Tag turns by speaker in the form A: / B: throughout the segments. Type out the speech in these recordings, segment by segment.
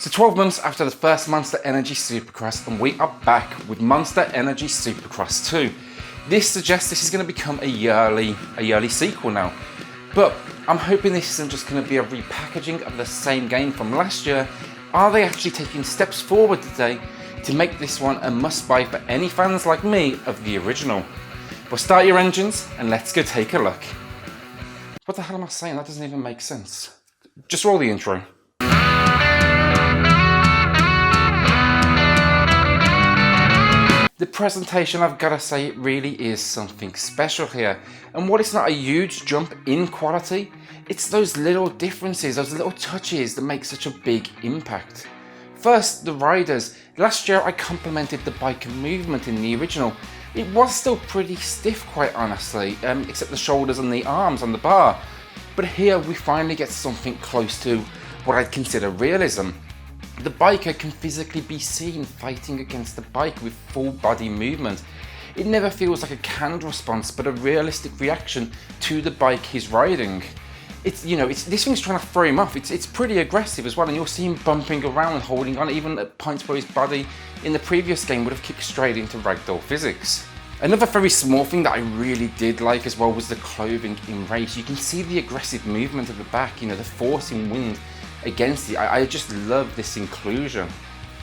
A: So 12 months after the first Monster Energy Supercross, and we are back with Monster Energy Supercross 2. This suggests this is going to become a yearly sequel now. But I'm hoping this isn't just going to be a repackaging of the same game from last year. Are they actually taking steps forward today to make this one a must-buy for any fans like me of the original? Well, start your engines and let's go take a look. What the hell am I saying? That doesn't even make sense. Just roll the intro. The presentation, I've got to say, it really is something special here. And while it's not a huge jump in quality, it's those little differences, those little touches that make such a big impact. First, the riders. Last year I complimented the bike movement in the original. It was still pretty stiff, quite honestly, except the shoulders and the arms on the bar. But here we finally get something close to what I'd consider realism. The biker can physically be seen fighting against the bike with full body movement. It never feels like a canned response, but a realistic reaction to the bike he's riding. This thing's trying to throw him off. It's pretty aggressive as well, and you'll see him bumping around, holding on, even at points where his body in the previous game would have kicked straight into ragdoll physics. Another very small thing that I really did like as well was the clothing in race. You can see the aggressive movement of the back, the forcing wind against it. I just love this inclusion.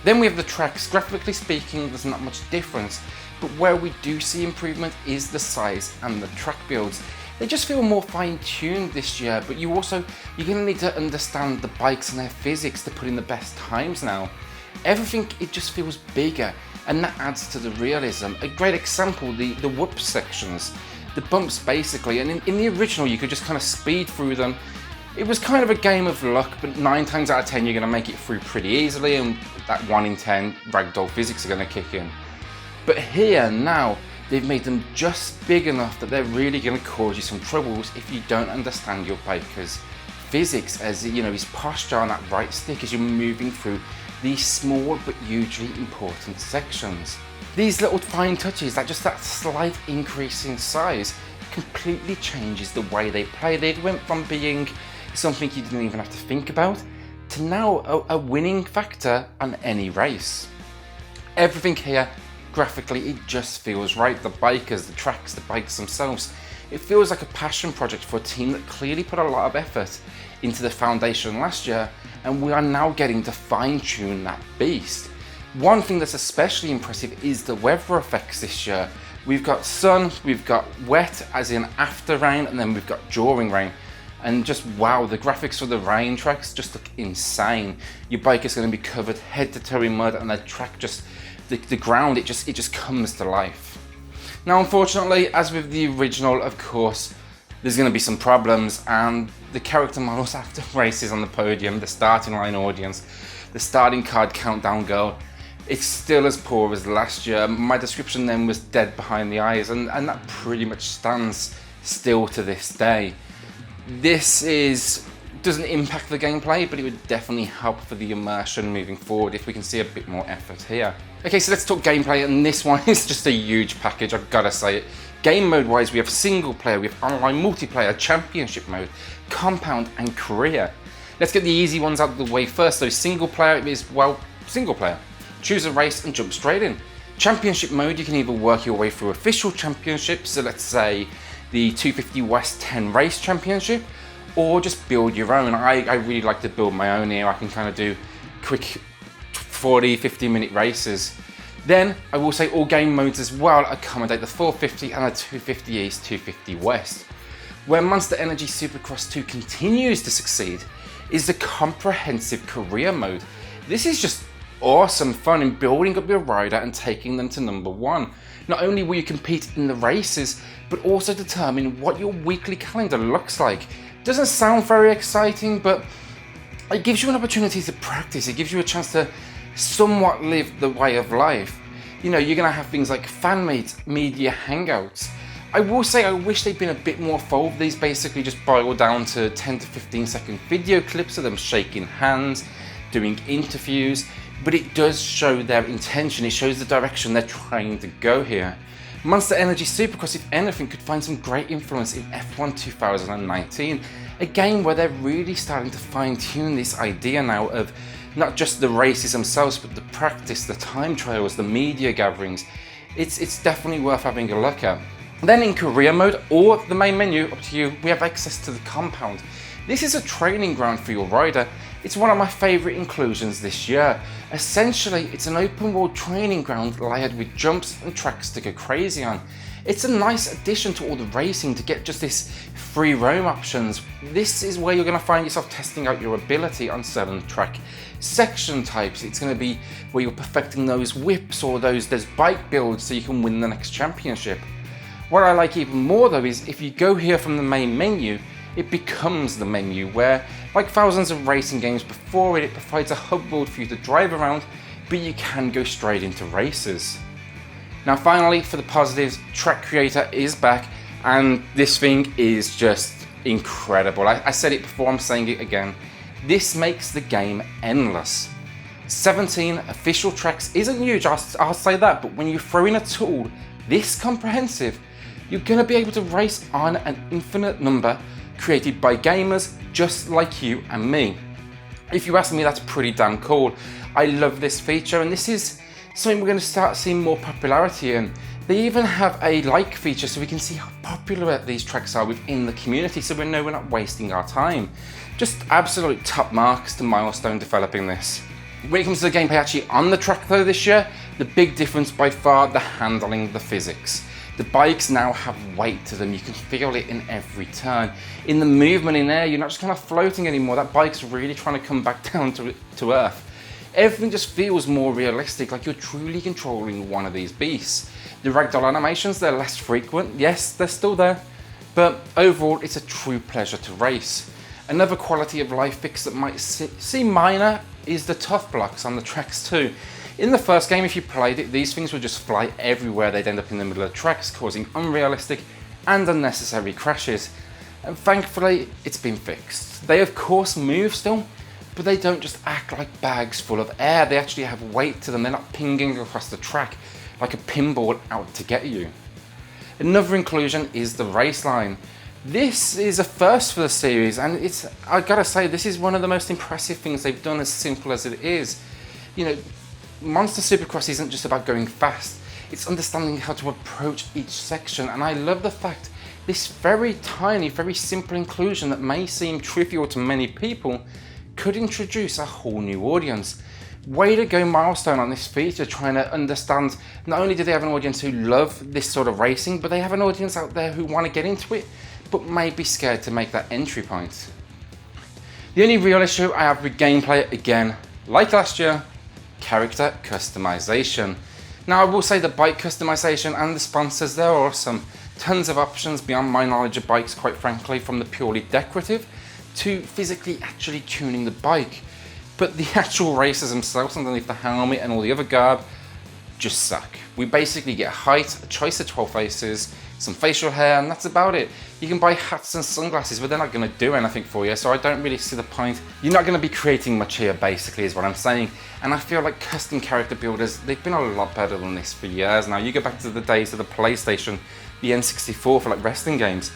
A: Then we have the tracks. Graphically speaking, there's not much difference, but where we do see improvement is the size and the track builds. They just feel more fine-tuned this year, but you're going to need to understand the bikes and their physics to put in the best times now. Everything, it just feels bigger, and that adds to the realism. A great example, the whoop sections, the bumps basically, and in the original you could just kind of speed through them. It was kind of a game of luck, but 9 times out of 10 you're going to make it through pretty easily, and that 1 in 10 ragdoll physics are going to kick in. But here now, they've made them just big enough that they're really going to cause you some troubles if you don't understand your biker's physics, as his posture on that right stick as you're moving through these small but hugely important sections. These little fine touches, that slight increase in size, completely changes the way they play. They went from being something you didn't even have to think about to now a winning factor on any race. Everything here, graphically, it just feels right. The bikers, the tracks, the bikes themselves. It feels like a passion project for a team that clearly put a lot of effort into the foundation last year, and we are now getting to fine-tune that beast. One thing that's especially impressive is the weather effects this year. We've got sun, we've got wet as in after rain, and then we've got during rain. And just wow, the graphics for the rain tracks just look insane. Your bike is going to be covered head to toe in mud, and the track the ground, it just comes to life. Now unfortunately, as with the original, of course, there's going to be some problems, and the character models after races on the podium, the starting line audience, the starting card countdown girl, it's still as poor as last year. My description then was dead behind the eyes, and that pretty much stands still to this day. This doesn't impact the gameplay, but it would definitely help for the immersion moving forward if we can see a bit more effort here. Okay, so let's talk gameplay, and this one is just a huge package, I've gotta say it. Game mode wise, we have single player, we have online multiplayer, championship mode, compound, and career. Let's get the easy ones out of the way first. So single player is, well, single player. Choose a race and jump straight in. Championship mode, you can either work your way through official championships, so let's say the 250 West 10 race championship, or just build your own. I really like to build my own here. I can kind of do quick 40-50 minute races. Then I will say all game modes as well accommodate the 450 and the 250 East, 250 West. Where Monster Energy Supercross 2 continues to succeed is the comprehensive career mode. This is just awesome fun in building up your rider and taking them to number 1. Not only will you compete in the races, but also determine what your weekly calendar looks like. Doesn't sound very exciting, but it gives you an opportunity to practice. It gives you a chance to somewhat live the way of life. You're gonna have things like fan media hangouts. I will say I wish they'd been a bit more involved. These basically just boil down to 10 to 15 second video clips of them shaking hands, doing interviews, but it does show their intention. It shows the direction they're trying to go here. Monster Energy Supercross, if anything, could find some great influence in F1 2019, a game where they're really starting to fine-tune this idea now of Not just the races themselves, but the practice, the time trials, the media gatherings. It's definitely worth having a look at. Then in career mode or the main menu, up to you, we have access to the compound. This is a training ground for your rider. It's one of my favourite inclusions this year. Essentially, it's an open world training ground layered with jumps and tracks to go crazy on. It's a nice addition to all the racing to get just this free roam options. This is where you're going to find yourself testing out your ability on certain track section types. It's going to be where you're perfecting those whips or those bike builds so you can win the next championship. What I like even more though is if you go here from the main menu, it becomes the menu where, like thousands of racing games before it, provides a hub world for you to drive around, but you can go straight into races. Now finally, for the positives, Track Creator is back, and this thing is just incredible. I said it before, I'm saying it again. This makes the game endless. 17 official tracks isn't huge, I'll say that, but when you throw in a tool this comprehensive, you're going to be able to race on an infinite number created by gamers just like you and me. If you ask me, that's pretty damn cool. I love this feature, and this is something we're going to start seeing more popularity in. They even have a like feature so we can see how popular these tracks are within the community, so we know we're not wasting our time. Just absolute top marks to Milestone developing this. When it comes to the gameplay actually on the track though this year, the big difference by far, the handling, the physics. The bikes now have weight to them, you can feel it in every turn. In the movement in air, you're not just kind of floating anymore, that bike's really trying to come back down to earth. Everything just feels more realistic, like you're truly controlling one of these beasts. The ragdoll animations, they're less frequent, yes, they're still there, but overall it's a true pleasure to race. Another quality of life fix that might seem minor is the tough blocks on the tracks too. In the first game, if you played it, these things would just fly everywhere. They'd end up in the middle of the tracks, causing unrealistic and unnecessary crashes. And thankfully, it's been fixed. They of course move still, but they don't just act like bags full of air. They actually have weight to them. They're not pinging across the track like a pinball out to get you. Another inclusion is the race line. This is a first for the series, and I gotta say, this is one of the most impressive things they've done, as simple as it is. You know, Monster Supercross isn't just about going fast, it's understanding how to approach each section, and I love the fact this very tiny, very simple inclusion that may seem trivial to many people could introduce a whole new audience. Way to go Milestone on this feature, trying to understand, not only do they have an audience who love this sort of racing, but they have an audience out there who want to get into it, but may be scared to make that entry point. The only real issue I have with gameplay, again, like last year, character customization. Now I will say the bike customization and the sponsors, they're awesome. Tons of options beyond my knowledge of bikes, quite frankly, from the purely decorative to physically actually tuning the bike. But the actual races themselves underneath the helmet and all the other garb just suck. We basically get height, a choice of 12 faces, some facial hair, and that's about it. You can buy hats and sunglasses, but they're not going to do anything for you, so I don't really see the point. You're not going to be creating much here, basically, is what I'm saying. And I feel like custom character builders, they've been a lot better than this for years now. You go back to the days of the PlayStation, the N64 for like wrestling games,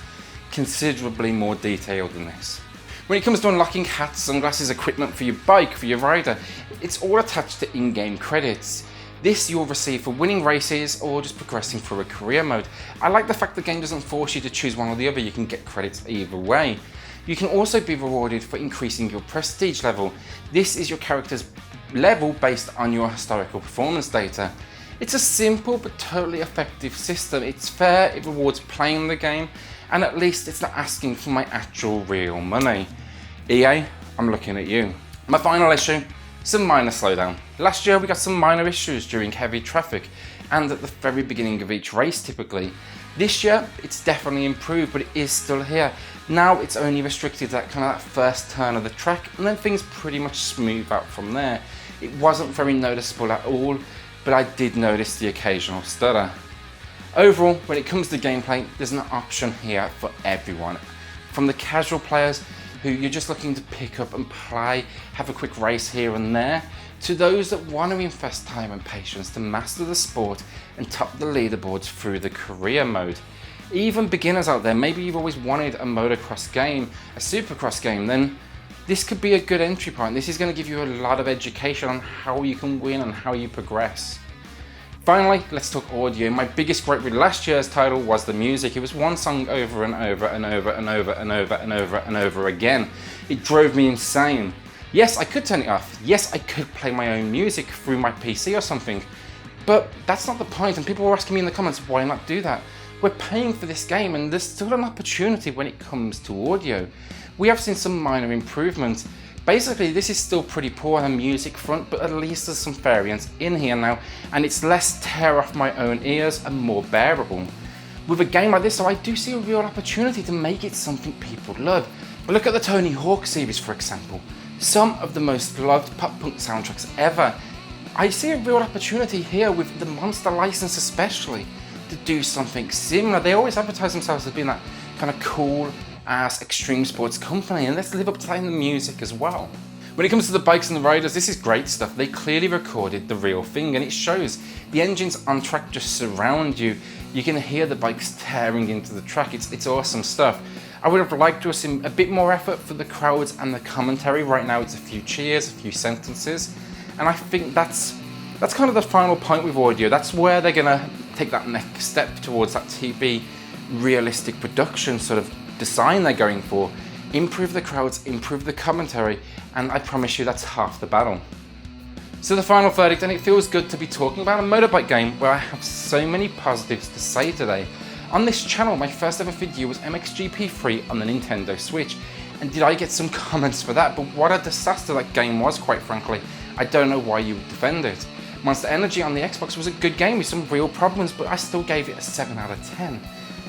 A: considerably more detailed than this. When it comes to unlocking hats, sunglasses, equipment for your bike, for your rider, it's all attached to in-game credits. This you'll receive for winning races or just progressing through a career mode. I like the fact the game doesn't force you to choose one or the other, you can get credits either way. You can also be rewarded for increasing your prestige level. This is your character's level based on your historical performance data. It's a simple but totally effective system. It's fair, it rewards playing the game, and at least it's not asking for my actual real money. EA, I'm looking at you. My final issue, some minor slowdown. Last year we got some minor issues during heavy traffic and at the very beginning of each race typically. This year it's definitely improved, but it is still here. Now it's only restricted to that kind of that first turn of the track, and then things pretty much smooth out from there. It wasn't very noticeable at all, but I did notice the occasional stutter. Overall, when it comes to gameplay, there's an option here for everyone. From the casual players who you're just looking to pick up and play, have a quick race here and there, to those that want to invest time and patience to master the sport and top the leaderboards through the career mode. Even beginners out there, maybe you've always wanted a motocross game, a supercross game, then this could be a good entry point. This is going to give you a lot of education on how you can win and how you progress. Finally, let's talk audio. My biggest gripe with last year's title was the music. It was one song over and over and over and over and over and over and over again. It drove me insane. Yes, I could turn it off. Yes, I could play my own music through my PC or something. But that's not the point, and people were asking me in the comments, why not do that? We're paying for this game, and there's still an opportunity when it comes to audio. We have seen some minor improvements. Basically, this is still pretty poor on the music front, but at least there's some variance in here now, and it's less tear off my own ears and more bearable. With a game like this, though, I do see a real opportunity to make it something people love. But look at the Tony Hawk series, for example. Some of the most loved pop punk soundtracks ever. I see a real opportunity here with the Monster license especially, to do something similar. They always advertise themselves as being that kind of cool ass extreme sports company, and let's live up to that in the music as well. When it comes to the bikes and the riders, this is great stuff. They clearly recorded the real thing, and it shows. The engines on track just surround you. You can hear the bikes tearing into the track. It's awesome stuff. I would have liked to have seen a bit more effort for the crowds and the commentary. Right now it's a few cheers, a few sentences, and I think that's kind of the final point with audio. That's where they're gonna take that next step towards that TV realistic production sort of design they're going for. Improve the crowds, improve the commentary, and I promise you that's half the battle. So the final verdict, and it feels good to be talking about a motorbike game where I have so many positives to say today. On this channel, my first ever video was MXGP 3 on the Nintendo Switch, and did I get some comments for that? But what a disaster that game was, quite frankly. I don't know why you would defend it. Monster Energy on the Xbox was a good game with some real problems, but I still gave it a 7 out of 10.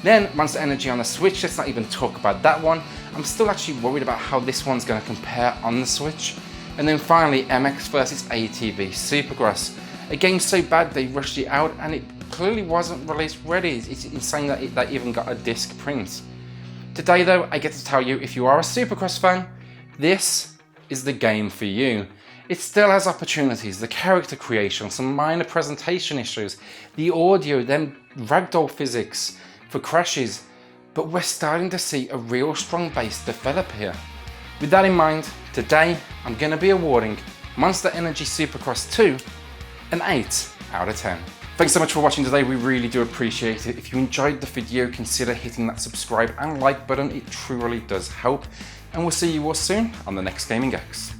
A: Then Monster Energy on the Switch, let's not even talk about that one. I'm still actually worried about how this one's going to compare on the Switch. And then finally, MX vs ATV Supercross. A game so bad they rushed it out, and it clearly wasn't release ready. It's insane that that even got a disc print. Today though, I get to tell you, if you are a Supercross fan, this is the game for you. It still has opportunities, the character creation, some minor presentation issues, the audio, then ragdoll physics for crashes, but we're starting to see a real strong base develop here. With that in mind, today I'm going to be awarding Monster Energy Supercross 2 an 8 out of 10. Thanks so much for watching today, we really do appreciate it. If you enjoyed the video, consider hitting that subscribe and like button, it truly does help. And we'll see you all soon on the next Gaming X.